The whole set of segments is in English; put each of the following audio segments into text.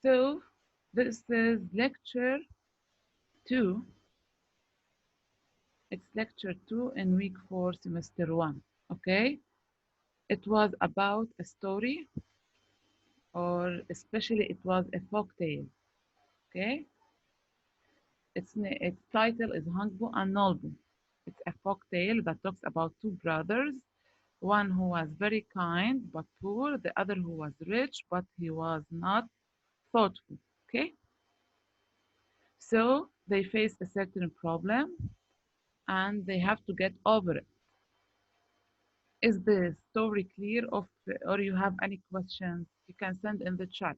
So this is lecture 2. It's lecture 2 in week 4, semester 1. Okay? It was about a story, or especially it was a folk tale. Okay? Its title is Hangbu and Nolbu. It's a folk tale that talks about two brothers, one who was very kind but poor, the other who was rich but he was not thoughtful. Okay? So they face a certain problem and they have to get over it. Is the story clear of, or you have any questions? You can send in the chat.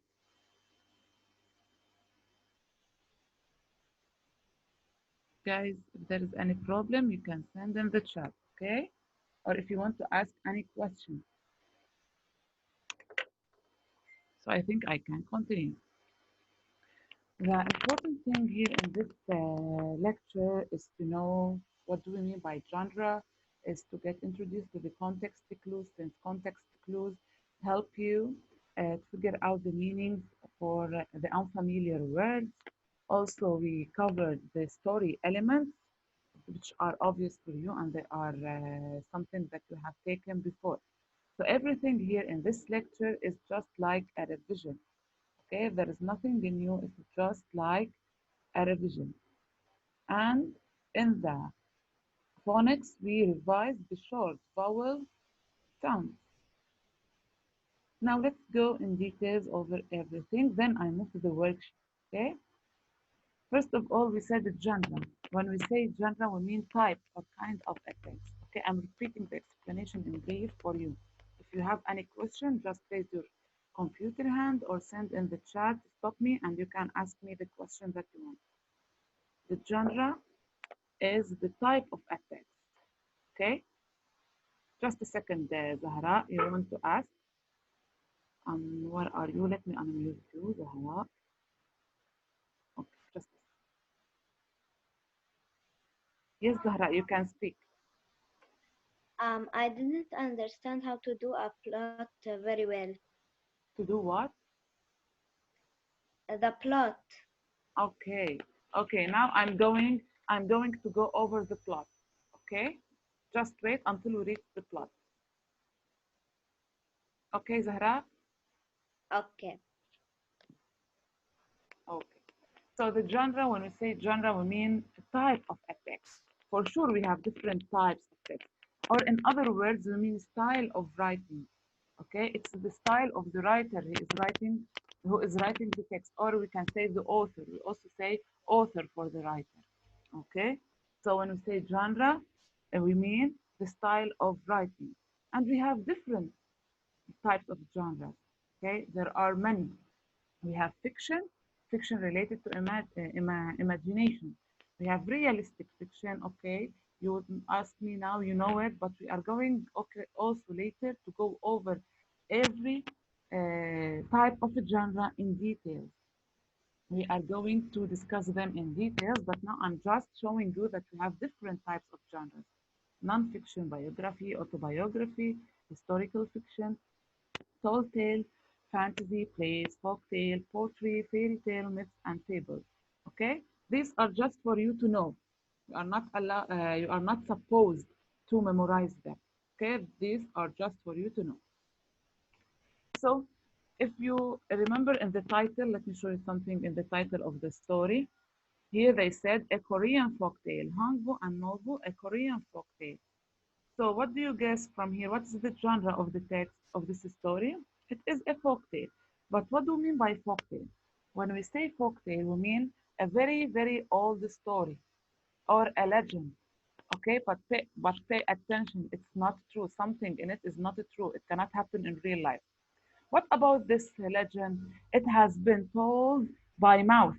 Guys, if there is any problem, you can send in the chat, okay? Or if you want to ask any question. So I think I can continue. The important thing here in this lecture is to know what do we mean by genre, is to get introduced to the context clues, since context clues help you to figure out the meanings for the unfamiliar words. Also, we covered the story elements, which are obvious for you and they are something that you have taken before. So everything here in this lecture is just like a revision. Okay, there is nothing new, it's just like a revision. And in the phonics, we revise the short vowel sounds. Now let's go in details over everything. Then I move to the worksheet. Okay. First of all, we said the genre. When we say genre, we mean type or kind of a text. Okay, I'm repeating the explanation in brief for you. If you have any question, just raise your computer hand or send in the chat, stop me, and you can ask me the question that you want. The genre is the type of a text. Okay, just a second, Zahra, you want to ask? Where are you? Let me unmute you, Zahra. Okay, just yes, Zahra, you can speak. I didn't understand how to do a plot very well. To do what? The plot. Okay, okay, now I'm going to go over the plot. Okay, just wait until we reach the plot. Okay, Zahra. Okay. Okay, so the genre, when we say genre, we mean a type of a text. For sure, we have different types of text, or in other words, we mean style of writing. Okay, it's the style of the writer who is writing the text, or we can say the author. We also say author for the writer. Okay, so when we say genre, we mean the style of writing, and we have different types of genres. Okay, there are many. We have fiction, fiction related to imagination. We have realistic fiction. Okay, you would ask me now, you know it, but we are going okay also later to go over every type of a genre in detail. We are going to discuss them in details, but now I'm just showing you that we have different types of genres. Non-fiction, biography, autobiography, historical fiction, tall tale, fantasy, plays, folktale, poetry, fairy tale, myths, and fables. Okay, these are just for you to know. You are not supposed to memorize them. Okay, these are just for you to know. So, if you remember in the title, let me show you something in the title of the story. Here they said a Korean folktale, Hangbu and Nolbu, a Korean folktale. So what do you guess from here? What is the genre of the text of this story? It is a folktale. But what do we mean by folktale? When we say folktale, we mean a very, very old story or a legend. Okay, but pay attention. It's not true. Something in it is not true. It cannot happen in real life. What about this legend? It has been told by mouth.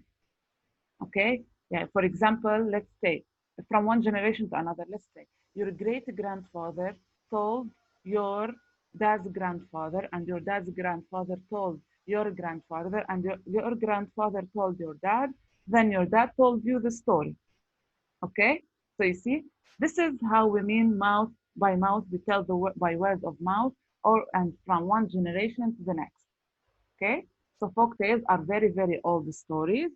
Okay, yeah, for example, let's say from one generation to another, let's say your great grandfather told your dad's grandfather, and your dad's grandfather told your grandfather, and your grandfather told your dad, then your dad told you the story. Okay, so you see, this is how we mean mouth by mouth. We tell by word of mouth, or and from one generation to the next. Okay, So folk tales are very, very old stories,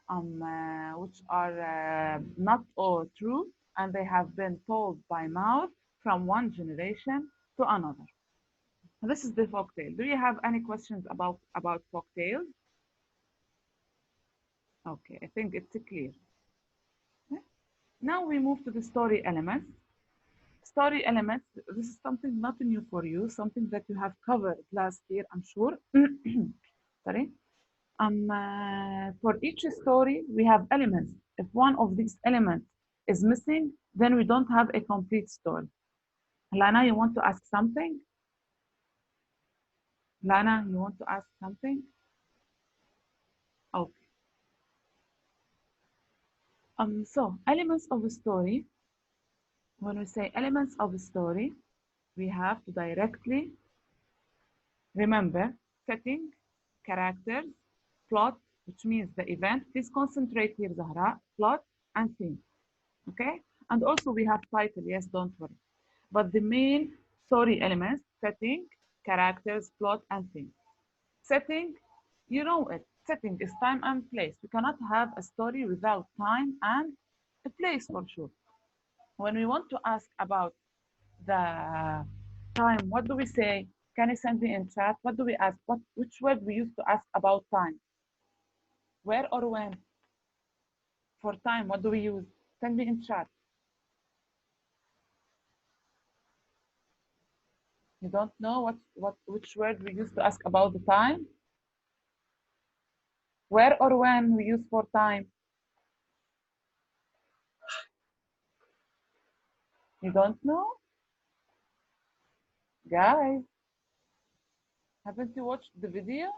which are not all true, and they have been told by mouth from one generation to another. This is the folk tale. Do you have any questions about folk tales? Okay, I think it's clear. Okay. Now we move to the story elements. Story elements, this is something not new for you, something that you have covered last year, I'm sure. Sorry. For each story, we have elements. If one of these elements is missing, then we don't have a complete story. Lana, you want to ask something? Lana, you want to ask something? Okay. So elements of a story. When we say elements of a story, we have to directly remember setting, characters, plot, which means the event. Please concentrate here, Zahra. Plot and theme. Okay? And also we have title. Yes, don't worry. But the main story elements, setting, characters, plot, and theme. Setting, you know it. Setting is time and place. We cannot have a story without time and a place for sure. When we want to ask about the time, what do we say? Can you send me in chat? What do we ask? Which word we use to ask about time? Where or when? For time, what do we use? Send me in chat. You don't know which word we use to ask about the time? Where or when we use for time? You don't know? Guys, haven't you watched the video?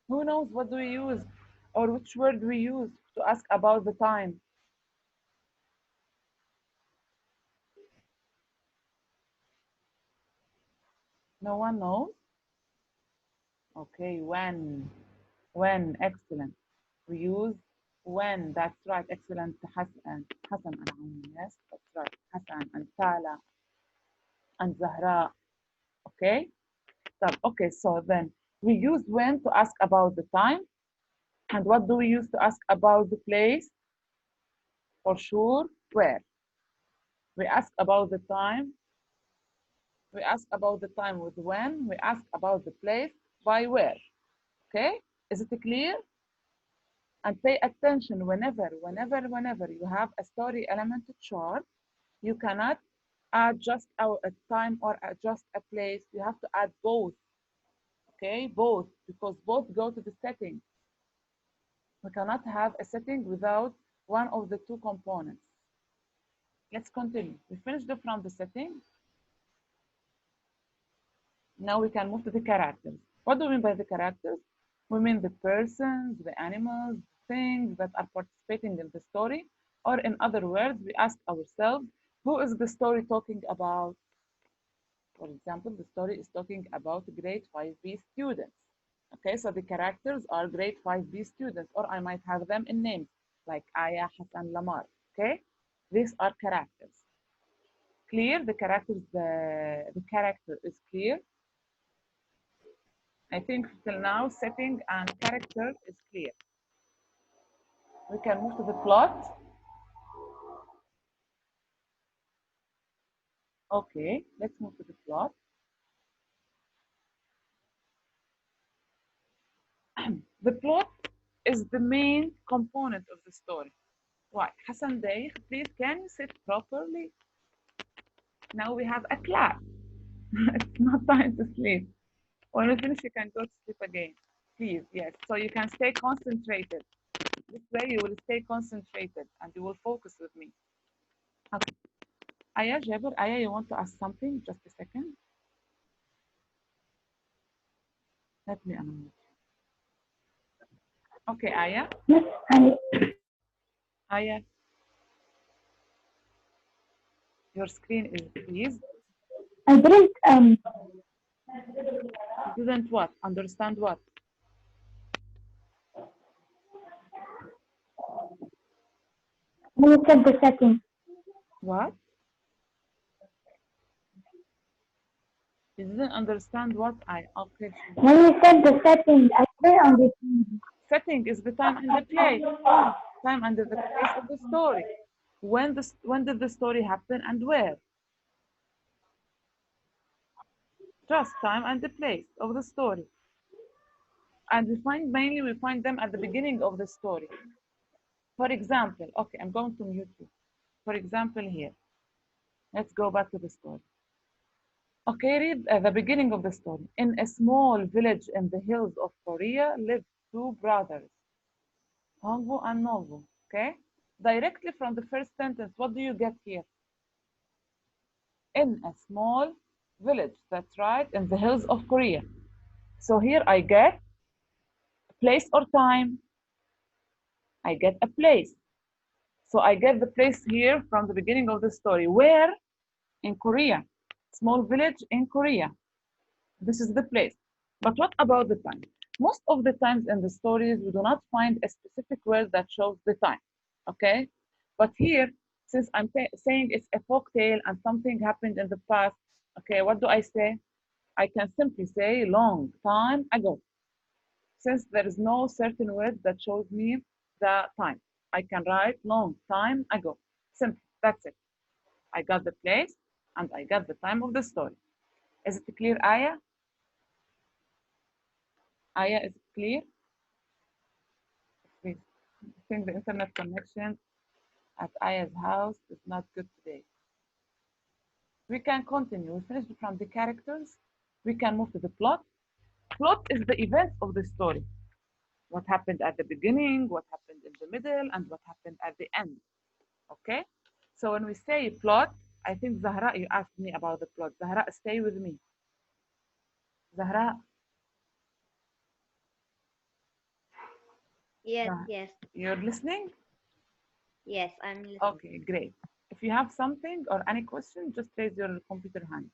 Who knows what do we use or which word we use to ask about the time? No one knows? Okay, when. When, excellent. We use when, that's right, excellent. Hassan, Hassan and Amin, yes, that's right. Hassan and Tala and Zahra, okay? So, okay, so then we use when to ask about the time. And what do we use to ask about the place? For sure, where? We ask about the time. We ask about the time with when. We ask about the place by where. Okay? Is it clear? And pay attention whenever you have a story element chart, you cannot add just a time or just a place. You have to add both. Okay? Both, because both go to the setting. We cannot have a setting without one of the two components. Let's continue. We finished from the setting. Now we can move to the characters. What do we mean by the characters? We mean the persons, the animals, things that are participating in the story. Or in other words, we ask ourselves, who is the story talking about? For example, the story is talking about grade 5B students. Okay, so the characters are grade 5B students, or I might have them in names like Aya, Hassan, Lamar. Okay, these are characters. Clear? The character is clear. I think till now, setting and character is clear. We can move to the plot. Okay, let's move to the plot. The plot is the main component of the story. Why? Hassan Daykh, please can you sit properly? Now we have a class. It's not time to sleep. When we finish, you can go to sleep again. Please, yes. So you can stay concentrated. This way you will stay concentrated and you will focus with me. Okay. Aya, Jabir, Aya, you want to ask something? Just a second. Let me unmute. Okay, Aya. Yes, Aya, your screen is please. I didn't You didn't what? Understand what? when you said the setting. What? You didn't understand what I, okay, sure. When you said the setting, I didn't understand. Setting is the time and the place. Time and the place of the story. When did the story happen and where? Just time and the place of the story. And we find them at the beginning of the story. For example, okay, I'm going to mute you. For example, here, let's go back to the story. Okay, read the beginning of the story. In a small village in the hills of Korea lived two brothers, Hongwoo and Novo. Okay, directly from the first sentence, what do you get here? In a small village, that's right, in the hills of Korea. So here I get place or time. I get a place. So I get the place here from the beginning of the story. Where? In Korea. Small village in Korea. This is the place. But what about the time? Most of the times in the stories, we do not find a specific word that shows the time. Okay? But here, since I'm saying it's a folk tale and something happened in the past, okay, what do I say? I can simply say long time ago. Since there is no certain word that shows me the time, I can write long time ago. Simple. That's it. I got the place and I got the time of the story. Is it clear, Aya? Aya, is it clear? Please. I think the internet connection at Aya's house is not good today. We can continue. We finished from the characters. We can move to the plot. Plot is the events of the story. What happened at the beginning, what happened in the middle, and what happened at the end. Okay? So when we say plot, I think Zahra, you asked me about the plot. Zahra, stay with me. Zahra, Yes, yes, you're listening? yes, I'm listening. Okay, great. If you have something or any question, just raise your computer hand.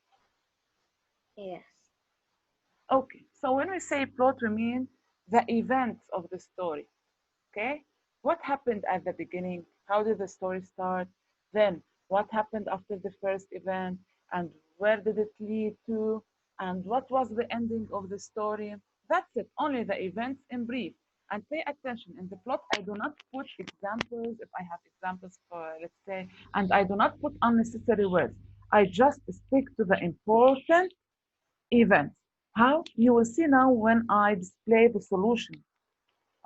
Yes. Okay, so when we say plot, we mean the events of the story. Okay, what happened at the beginning? How did the story start? Then, what happened after the first event? And where did it lead to? And what was the ending of the story? That's it, only the events in brief. And pay attention, in the plot, I do not put examples, if I have examples for, let's say, and I do not put unnecessary words. I just stick to the important events. How? You will see now when I display the solution.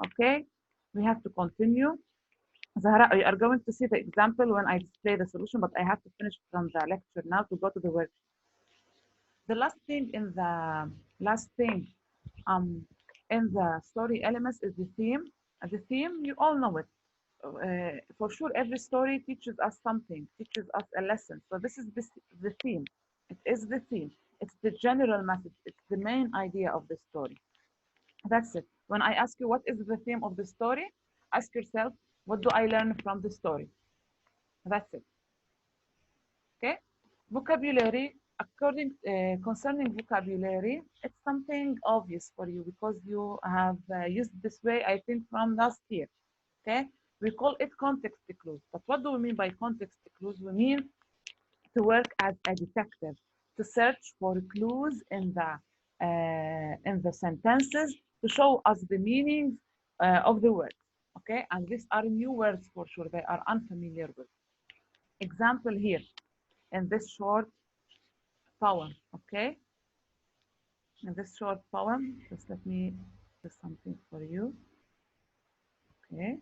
Okay, we have to continue. Zahra, you are going to see the example when I display the solution, but I have to finish from the lecture now to go to the work. The last thing in the story elements is the theme. The theme, you all know it. For sure, every story teaches us something, teaches us a lesson. So this is the theme. It is the theme. It's the general message. It's the main idea of the story. That's it. When I ask you what is the theme of the story, ask yourself, what do I learn from the story? That's it. Okay? Vocabulary, concerning vocabulary, it's something obvious for you because you have used this way, I think, from last year. Okay? We call it context clues. But what do we mean by context clues? We mean to work as a detective, to search for clues in the sentences to show us the meanings of the words. Okay, and these are new words for sure. They are unfamiliar words. Example here in this short poem. Okay, in this short poem, just let me do something for you. Okay,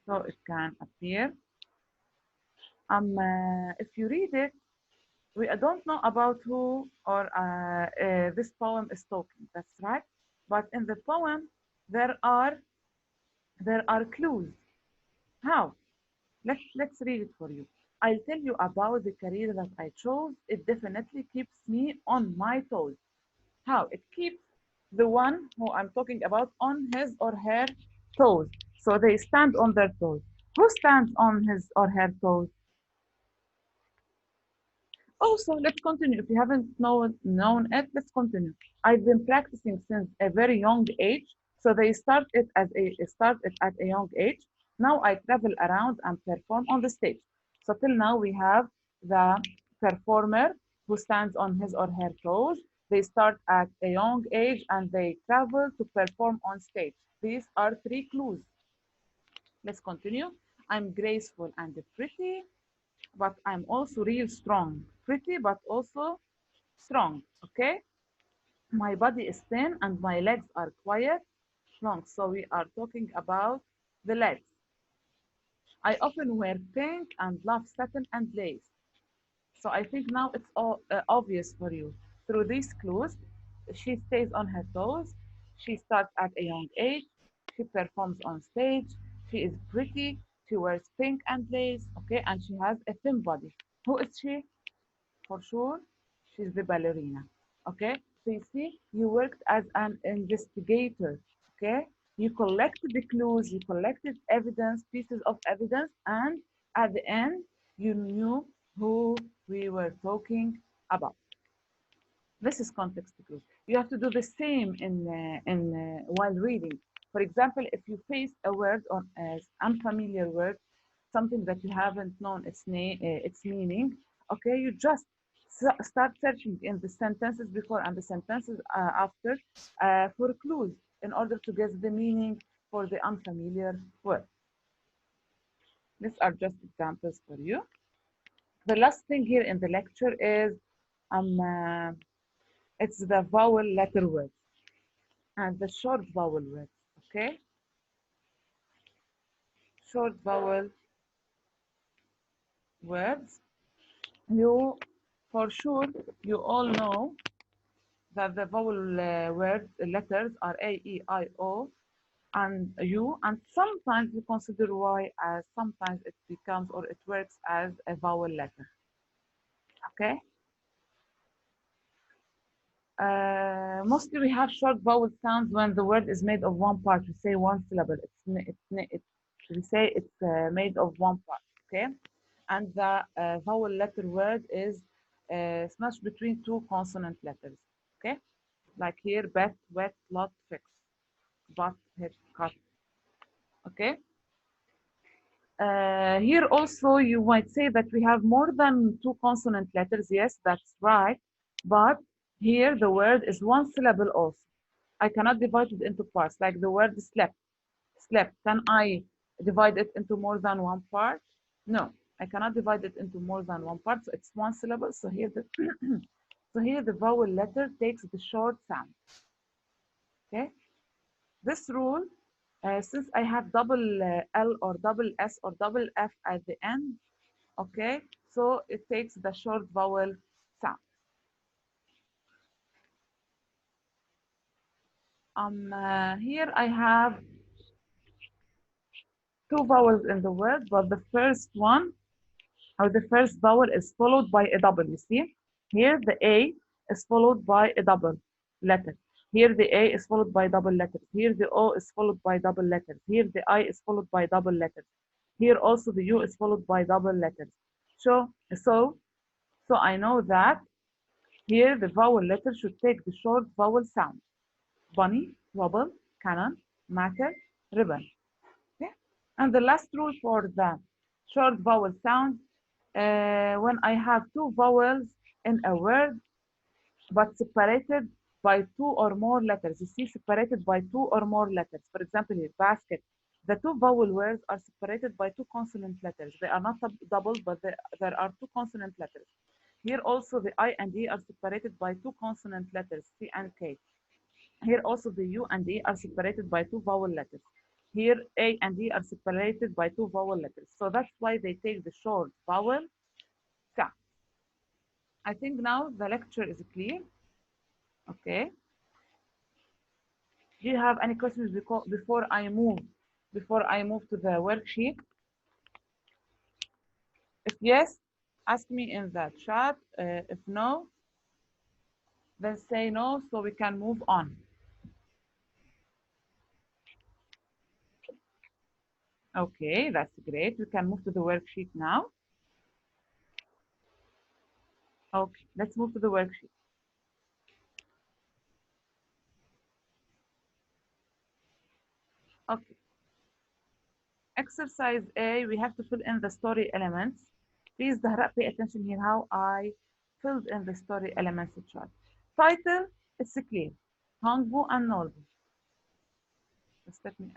so it can appear. If you read it, we don't know about who or this poem is talking. That's right. But in the poem, there are clues. How? Let's read it for you. I'll tell you about the career that I chose. It definitely keeps me on my toes. How? It keeps the one who I'm talking about on his or her toes. So they stand on their toes. Who stands on his or her toes? Also, let's continue. If you haven't known it, let's continue. I've been practicing since a very young age. So they start it at a young age. Now I travel around and perform on the stage. So till now we have the performer who stands on his or her toes. They start at a young age and they travel to perform on stage. These are three clues. Let's continue. I'm graceful and pretty, but I'm also real strong. Pretty, but also strong. Okay? My body is thin and my legs are quiet, long. So we are talking about the legs. I often wear pink and love satin and lace. So I think now it's all obvious for you. Through these clues, she stays on her toes. She starts at a young age. She performs on stage. She is pretty. She wears pink and lace. Okay, and she has a thin body. Who is she? For sure, she's the ballerina. Okay, so you see, you worked as an investigator. Okay, you collected the clues, you collected evidence, pieces of evidence, and at the end, you knew who we were talking about. This is context clues. You have to do the same in while reading. For example, if you face a word or an unfamiliar word, something that you haven't known its name, its meaning, okay, you just start searching in the sentences before and the sentences after for clues in order to guess the meaning for the unfamiliar word. These are just examples for you. The last thing here in the lecture is um, uh, it's the vowel letter words and the short vowel words. Okay, short vowel words. You, for sure, you all know that the vowel word letters are A, E, I, O, and U, and sometimes we consider Y as sometimes it becomes or it works as a vowel letter. Okay. Mostly we have short vowel sounds when the word is made of one part. We say one syllable. We say it's made of one part. Okay, and the vowel letter word is smashed between two consonant letters. Okay, like here, bet, wet, lot, fix, but, hit, cut. Okay. Here also you might say that we have more than two consonant letters. Yes, that's right. But here the word is one syllable also. I cannot divide it into parts. Like the word slept. Slept. Can I divide it into more than one part? No, I cannot divide it into more than one part. So it's one syllable. So here the so here the vowel letter takes the short sound. Okay. This rule, since I have double L or double S or double F at the end, okay, so it takes the short vowel sound. Here I have two vowels in the word, but the first one or the first vowel is followed by a double. You see, here the A is followed by a double letter. Here the A is followed by double letters. Here the O is followed by double letters. Here the I is followed by double letters. Here also the U is followed by double letters. So I know that here the vowel letter should take the short vowel sound. Bunny, wobble, cannon, matter, ribbon. Okay? And the last rule for the short vowel sound, when I have two vowels in a word, but separated by two or more letters. You see, separated by two or more letters. For example, here, basket. The two vowel words are separated by two consonant letters. They are not double, but there are two consonant letters. Here also the I and E are separated by two consonant letters, C and K. Here also the U and E are separated by two vowel letters. Here A and E are separated by two vowel letters. So that's why they take the short vowel sound. I think now the lecture is clear. Okay. Do you have any questions before I move to the worksheet? If yes, ask me in the chat. If no, then say no so we can move on. Okay, that's great. We can move to the worksheet now. Okay, let's move to the worksheet. Okay. Exercise A, we have to fill in the story elements. Please, Zahra, pay attention here how I filled in the story elements chart. Title, it's clear. Hangbu and Nolbu. Just let me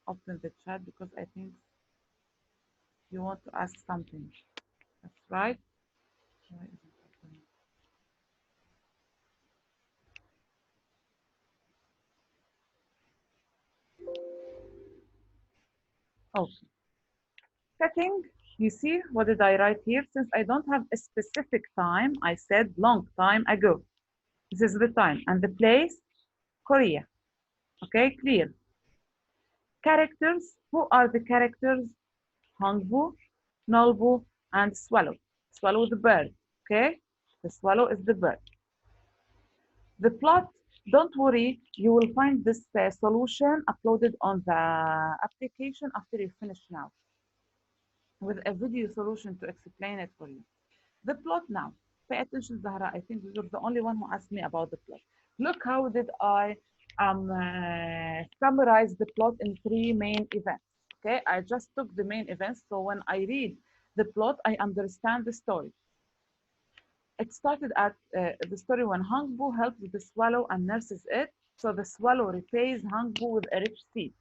open the chat because I think you want to ask something. That's right. Why isn't it opening? Okay. Setting, you see, what did I write here? Since I don't have a specific time, I said long time ago. This is the time and the place, Korea. Okay, clear. Characters, who are the characters? Hangbu, Nolbu, and Swallow. Swallow the bird, okay? The swallow is the bird. The plot, don't worry, you will find this solution uploaded on the application after you finish now with a video solution to explain it for you. The plot now. Pay attention, Zahra. I think you're the only one who asked me about the plot. Look how did I summarize the plot in three main events. Okay, I just took the main events. So when I read the plot, I understand the story. It started at the story when Hangbu helps the swallow and nurses it. So the swallow repays Hangbu with a rich seed.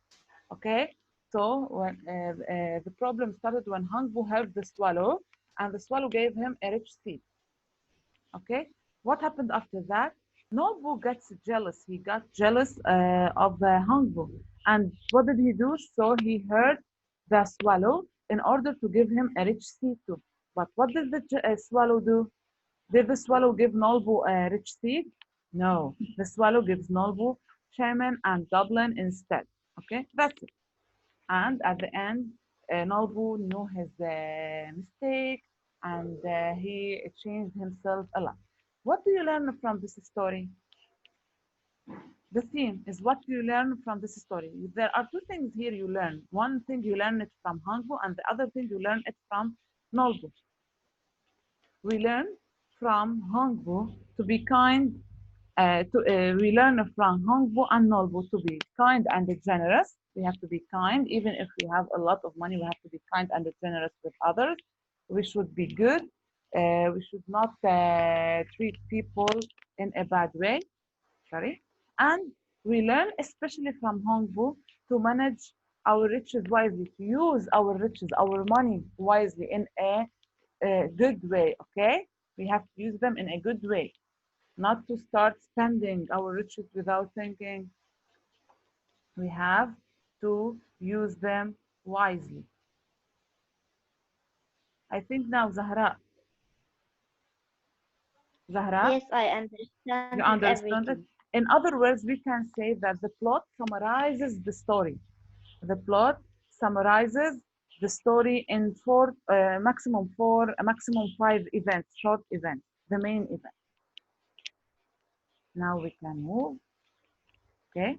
Okay, so when the problem started when Hangbu helped the swallow and the swallow gave him a rich seed. Okay, what happened after that? Nobu gets jealous. He got jealous of Hangbu. And what did he do? So he hurt the swallow in order to give him a rich seed too. But what did the swallow do? Did the swallow give Nolbu a rich seed? No. The swallow gives Nolbu shaman and goblin instead. Okay, that's it. And at the end, Nolbu knew his mistake and he changed himself a lot. What do you learn from this story? The theme is what you learn from this story. There are two things here you learn. One thing you learn it from Hangbu, and the other thing you learn it from Nolbu. We learn from Hongbu to be kind. We learn from Hongbu and Nolbu to be kind and generous. We have to be kind, even if we have a lot of money. We have to be kind and generous with others. We should be good. We should not treat people in a bad way. Sorry. And we learn, especially from Hongbu, to manage our riches wisely, to use our riches, our money wisely in a good way, okay? We have to use them in a good way, not to start spending our riches without thinking. We have to use them wisely. I think now, Zahra, Yes, I you understand understand it? everything. In other words, we can say that the plot summarizes the story. The plot summarizes the story in maximum five events, short events, the main event. Now we can move, okay?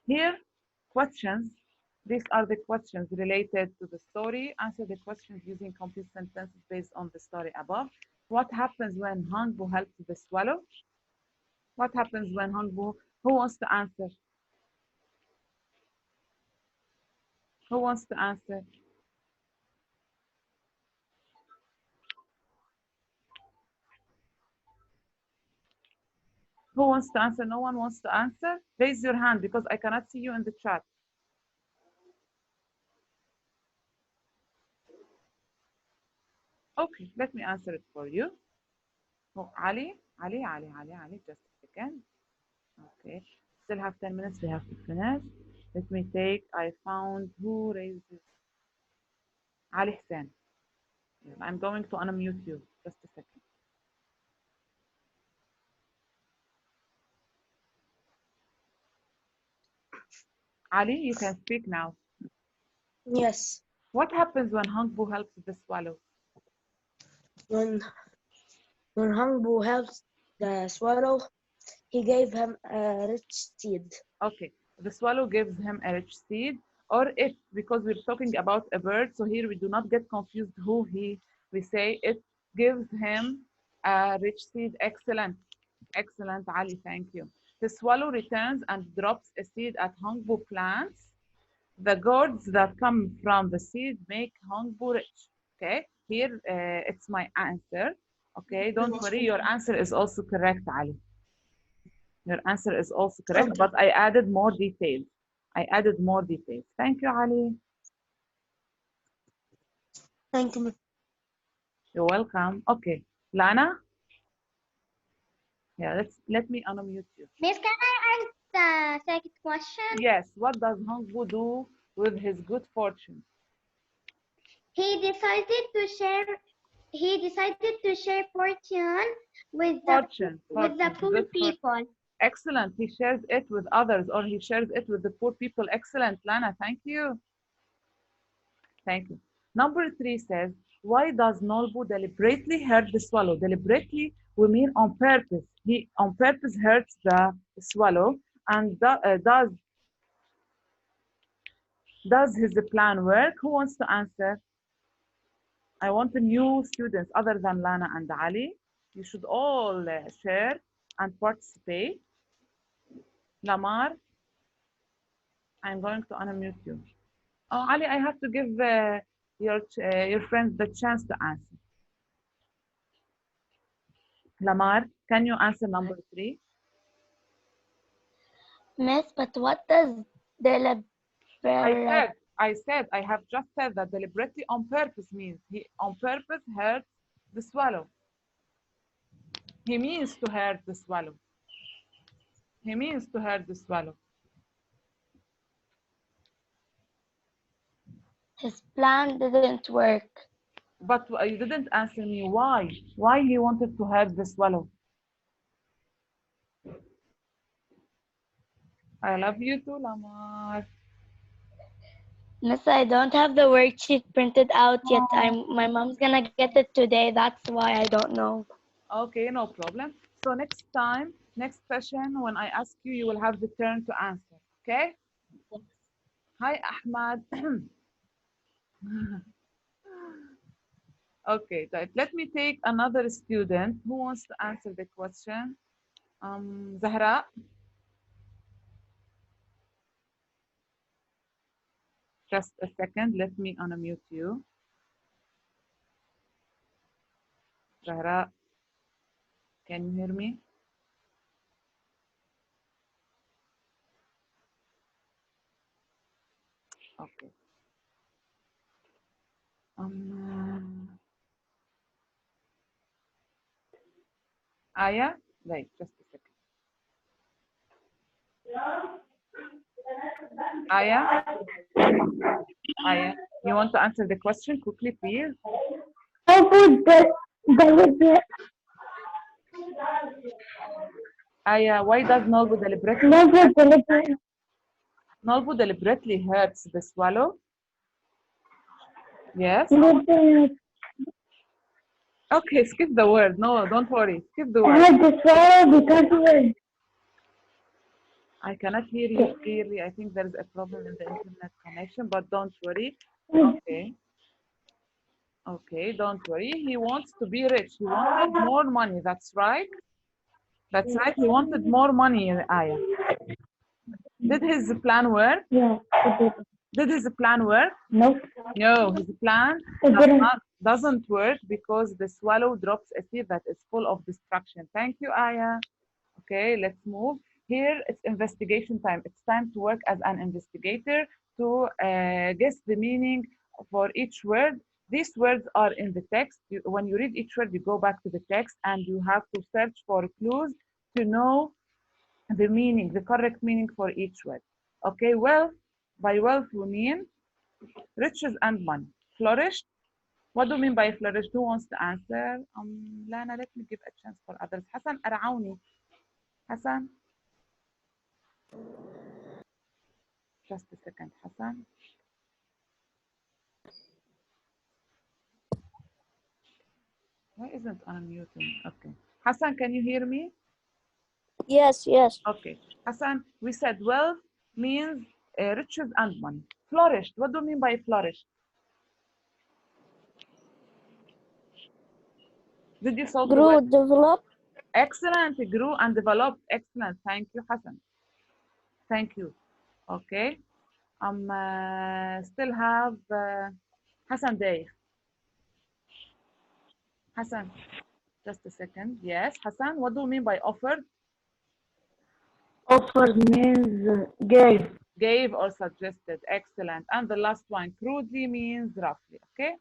Here, questions. These are the questions related to the story. Answer the questions using complete sentences based on the story above. What happens when Hangbu helps the swallow? What happens when Hangbu, who wants to answer? Who wants to answer? Who wants to answer? No one wants to answer? Raise your hand because I cannot see you in the chat. Okay, let me answer it for you. Oh, Ali, just a second. Okay, still have 10 minutes. We have to finish. Let me take, I found who raises Ali Hussein. I'm going to unmute you. Just a second. Ali, you can speak now. Yes, What happens when Hangbu helps the swallow? when Hangbu helps the swallow, he gave him a rich seed. Okay, the swallow gives him a rich seed, or if, because we're talking about a bird, so here we do not get confused who he, we say it gives him a rich seed. Excellent, excellent, Ali, thank you. The swallow returns and drops a seed at Hangbu plants. The gourds that come from the seed make Hongbu rich. Okay, here it's my answer. Okay, don't worry, your answer is also correct, Ali. Your answer is also correct, Okay. but I added more details. I added more details. Thank you, Ali. Thank you. You're welcome. Okay, Lana. Yeah, let me unmute you. Miss, can I ask the second question? Yes, what does Hongbu do with his good fortune? He decided to share. He decided to share fortune with Fortune, the fortune, poor good fortune. people. Excellent. He shares it with others, or he shares it with the poor people. Excellent, Lana. Thank you. Thank you. Number 3 says, why does Nolbu deliberately hurt the swallow? Deliberately, we mean on purpose. He on purpose hurts the swallow. And does his plan work? Who wants to answer? I want new students other than Lana and Ali. You should all share and participate. Lamar, I'm going to unmute you. Oh, Ali, I have to give your friends the chance to answer. Lamar, can you answer number 3? Miss, but what does deliberate? I have just said that deliberately on purpose means he on purpose hurts the swallow. He means to hurt the swallow. He means to hurt the swallow. His plan didn't work. But you didn't answer me why. Why he wanted to hurt the swallow? I love you too, Lamar. Miss, I don't have the worksheet printed out yet. My mom's gonna get it today. That's why I don't know. Okay, no problem. So next time, next session, when I ask you, you will have the turn to answer. Okay? Hi, Ahmad. Okay, right. Let me take another student who wants to answer the question. Zahra. Just a second. Let me unmute you. Zahra, can you hear me? Okay. Aya, wait, just a second. Aya, Aya, you want to answer the question quickly, please? How would deliberate Aya, why does Nolbu deliberately hurts the swallow? Yes. Okay, skip the word. No, don't worry. Skip the word. hurt the swallow because he was I cannot hear you clearly. I think there is a problem in the internet connection, but don't worry. Okay. Okay, don't worry. He wants to be rich. He wanted more money. That's right. That's right. He wanted more money, Aya. Did his plan work? yeah, it did. Did his plan work? Nope. No, his plan It didn't. doesn't work because the swallow drops a seed that is full of destruction. Thank you, Aya. Okay, let's move. Here it's investigation time. It's time to work as an investigator to guess the meaning for each word. These words are in the text. When you read each word, you go back to the text and you have to search for clues to know the meaning, the correct meaning for each word. Okay, wealth, by wealth we mean riches and money. Flourished, what do you mean by flourished? Who wants to answer? Lana, let me give a chance for others. Hassan, أرعوني. Hassan, just a second, Hassan. Why isn't unmuting? Okay. Hassan, can you hear me? Yes, yes. Okay. Hassan, we said wealth means riches and money. Flourished, what do you mean by flourished? Did you solve the Grew, word? developed. Excellent, grew and developed. Excellent. Thank you, Hassan. Thank you. Okay. Still have Hassan Day. Hassan, just a second. Yes, Hassan, what do you mean by offered? Offer means gave. Gave or suggested. Excellent. And the last one, crudely means roughly. Okay.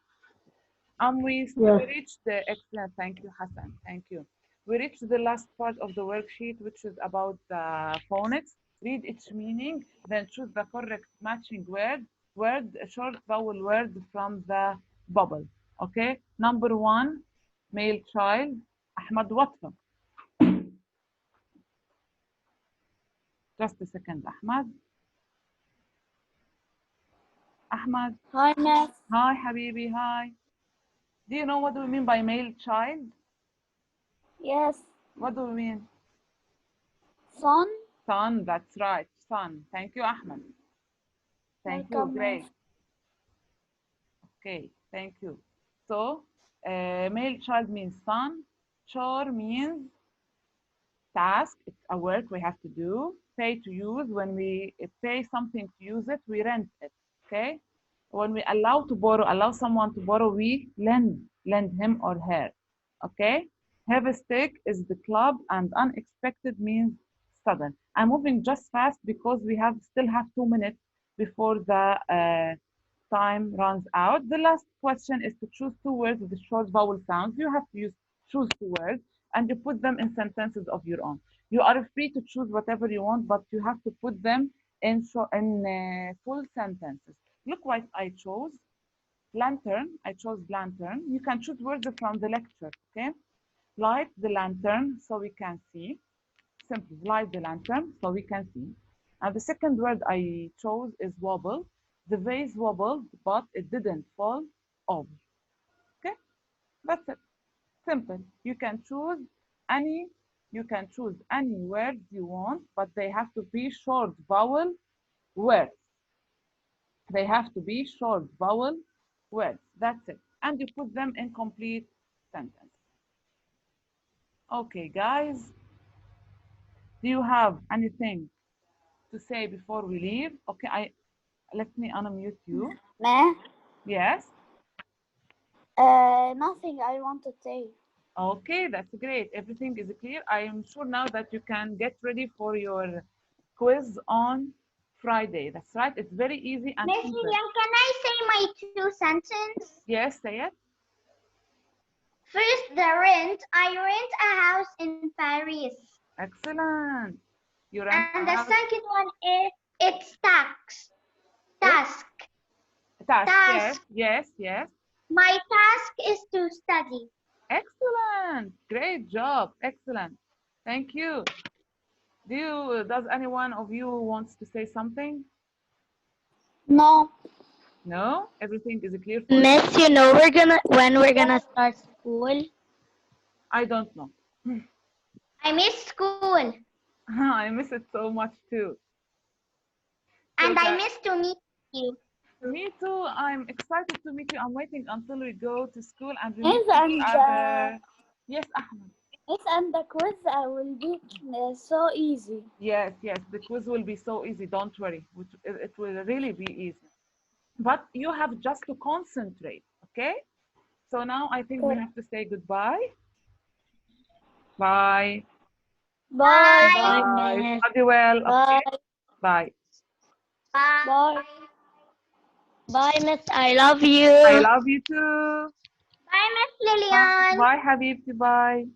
We Yes. reached the excellent. Thank you, Hassan. Thank you. We reached the last part of the worksheet, which is about the phonics. Read each meaning, then choose the correct matching word, a short vowel word from the bubble. Okay. Number one, male child. Ahmad Watfa. Just a second, Ahmad. Ahmad. Hi, Miss. Hi, Habibi. Hi. Do you know what do we mean by male child? Yes. What do we mean? Son. Son, that's right. Son. Thank you, Ahmed. Thank you. Welcome, Great. Miss. Okay. Thank you. So, male child means son. Chore means task. It's a work we have to do. Pay to use. When we pay something to use it, we rent it. Okay. When we allow someone to borrow, we lend him or her. Okay. Have a stick is the club, and unexpected means sudden. I'm moving just fast because we still have 2 minutes before the time runs out. The last question is to choose two words with short vowel sounds. You have to choose two words and you put them in sentences of your own. You are free to choose whatever you want, but you have to put them in full sentences. Look what I chose. Lantern. I chose lantern. You can choose words from the lecture. Okay. Light the lantern so we can see. Simply light the lantern so we can see. And the second word I chose is wobble. The vase wobbled, but it didn't fall over. Okay, that's it. Simple. Any, you can choose any words you want, but they have to be short vowel words. They have to be short vowel words. That's it. And you put them in complete sentence. Okay, guys, do you have anything to say before we leave? Okay, let me unmute you. Meh. Yes. Nothing I want to say. Okay, that's great. Everything is clear. I am sure now that you can get ready for your quiz on Friday. That's right. It's very easy and Miss simple. Lilian, can I say my two sentences? Yes, say it. First, the rent. I rent a house in Paris. Excellent. You rent And a the house. second one is it's tax. Task. Task. Yes, Task. yes, yes. My task is to study. Excellent. Great job. Excellent. Thank you. Does any one of you wants to say something? No. No? Everything is clear for you? Miss, when we're gonna start school? I don't know. I miss school. I miss it so much too. So And I that miss to meet you. me too. I'm excited to meet you. I'm waiting until we go to school and we meet Yes, each other. Yes, Ahmed. and the quiz will be so easy. Yes, yes. The quiz will be so easy. Don't worry. It will really be easy. But you have just to concentrate. Okay. So now I think we have to say goodbye. Bye. Bye. Bye. Bye, Bye. Miss. Study well. Okay. Bye. Bye. Bye. Bye, Miss. I love I you. love you too. Bye, Miss Bye. Lilian. Bye, Habibti. Bye.